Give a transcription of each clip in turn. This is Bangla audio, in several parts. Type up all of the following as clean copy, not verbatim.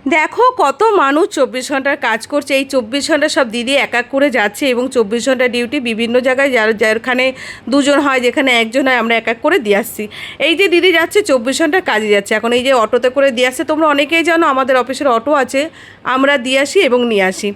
দেখো কত মানুষ 24 ঘন্টার কাজ করছে। এই 24 ঘন্টা সব দিদি এক এক করে যাচ্ছে এবং 24 ঘন্টা ডিউটি বিভিন্ন জায়গায়, যেখানে দুজন হয়, যেখানে একজন হয়, আমরা এক এক করে দিয়ে আসছি। এই যে দিদি যাচ্ছে 24 ঘন্টা কাজে যাচ্ছে। এখন এই যে অটোতে করে দিয়ে আসছে, তোমরা অনেকেই জানো আমাদের অফিসের অটো আছে, আমরা দিয়ে আসি এবং নিয়ে আসি।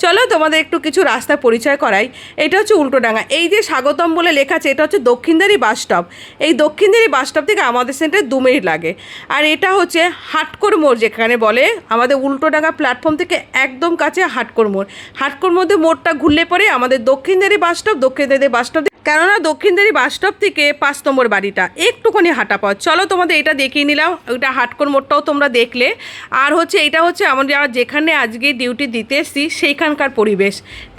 চলো তোমাদের একটু কিছু রাস্তা পরিচয় করাই। এটা হচ্ছে উল্টোডাঙ্গা। এই যে স্বাগতম বলে লেখা আছে, এটা হচ্ছে দক্ষিণদারি বাস স্টপ। এই দক্ষিণদারি বাস স্টপ থেকে আমাদের সেন্টারে 2 মিনিট লাগে। আর এটা হচ্ছে হাটকোর মোড়, যেখানে বলে আমাদের উল্টোডাঙ্গা প্ল্যাটফর্ম থেকে একদম কাছে হাটকোর মোড়। হাটকোর মধ্যে মোড়টা ঘুরলে পরে আমাদের Dakshindari bus stop. Dakshindari bus stop, কেননা দক্ষিণদারি বাস স্টপ থেকে 5 নম্বর বাড়িটা একটুখানি হাঁটা পথ। চলো তোমাদের এটা দেখিয়ে নিলাম, ওইটা হাটকোর মোড়টাও তোমরা দেখলে। আর হচ্ছে এটা হচ্ছে আমরা যেখানে আজকে ডিউটি দিতে এসেছি সেইখানকার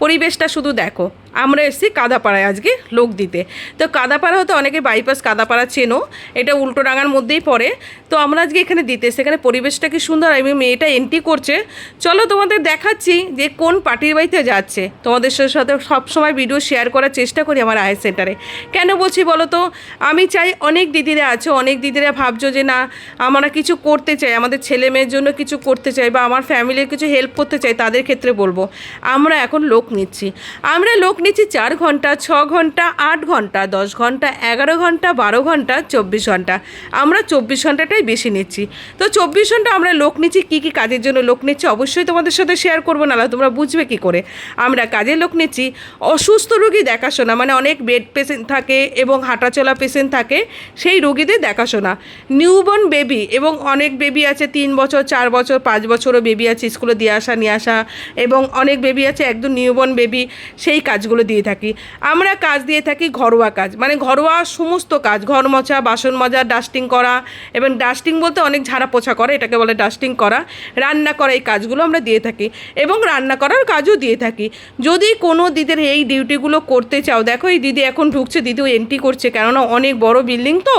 পরিবেশটা শুধু দেখো। আমরা এসেছি কাদাপাড়ায় আজকে লোক দিতে। তো কাদাপাড়া হতে অনেকে বাইপাস কাদাপাড়া চেনো, এটা উল্টোডাঙ্গার মধ্যেই পড়ে। তো আমরা আজকে এখানে দিতে এসেছি। এখানে পরিবেশটা কি সুন্দর। আমি মেয়েটা এন্ট্রি করছে, চলো তোমাদের দেখাচ্ছি যে কোন পার্টির বাড়িতে যাচ্ছে। তোমাদের সাথে সবসময় ভিডিও শেয়ার করার চেষ্টা করি আমার আয়ের সেন্টারে। কেন বলছি বলো তো, আমি চাই অনেক দিদিরা আছে, অনেক দিদিরা ভাবছো যে না আমরা কিছু করতে চাই, আমাদের ছেলে মেয়ের জন্য কিছু করতে চাই বা আমার ফ্যামিলির কিছু হেল্প করতে চাই, তাদের ক্ষেত্রে বলবো আমরা এখন লোক নিচ্ছি। আমরা লোক নিচ্ছি 4 ঘন্টা, 6 ঘন্টা, 8 ঘন্টা, 10 ঘন্টা, 11 ঘন্টা, 12 ঘন্টা, 24 ঘন্টা। আমরা 24 ঘন্টাটাই বেশি নিচ্ছি। তো 24 ঘন্টা আমরা লোক নিচ্ছি। কী কী কাজের জন্য লোক নিচ্ছি অবশ্যই তোমাদের সাথে শেয়ার করবো, না তোমরা বুঝবে কী করে। আমরা কাজের লোক নিচ্ছি অসুস্থ রোগী দেখাশোনা, মানে অনেক বেড পেশেন্ট থাকে এবং হাঁটাচলা পেশেন্ট থাকে, সেই রোগীদের দেখাশোনা। নিউবর্ন বেবি, এবং অনেক বেবি আছে 3 বছর, 4 বছর, 5 বছরও বেবি আছে, স্কুলে দিয়ে আসা নিয়ে আসা, এবং অনেক বেবি আছে একদম নিউবর্ন বেবি, সেই কাজগুলো দিয়ে থাকি। আমরা কাজ দিয়ে থাকি ঘরোয়া কাজ, মানে ঘরোয়া সমস্ত কাজ, ঘর মোছা, বাসন মাজা, ডাস্টিং করা, এবং ডাস্টিং বলতে অনেক ঝাড়া পোছা করে, এটাকে বলে ডাস্টিং করা, রান্না করা, এই কাজগুলো আমরা দিয়ে থাকি এবং রান্না করার কাজও দিয়ে থাকি। যদি কোনো দিদির এই ডিউটিগুলো করতে চাও, দেখো এই দিদি এখন ঢুকছে, দিদিও এন্ট্রি করছে, কেননা অনেক বড় বিল্ডিং তো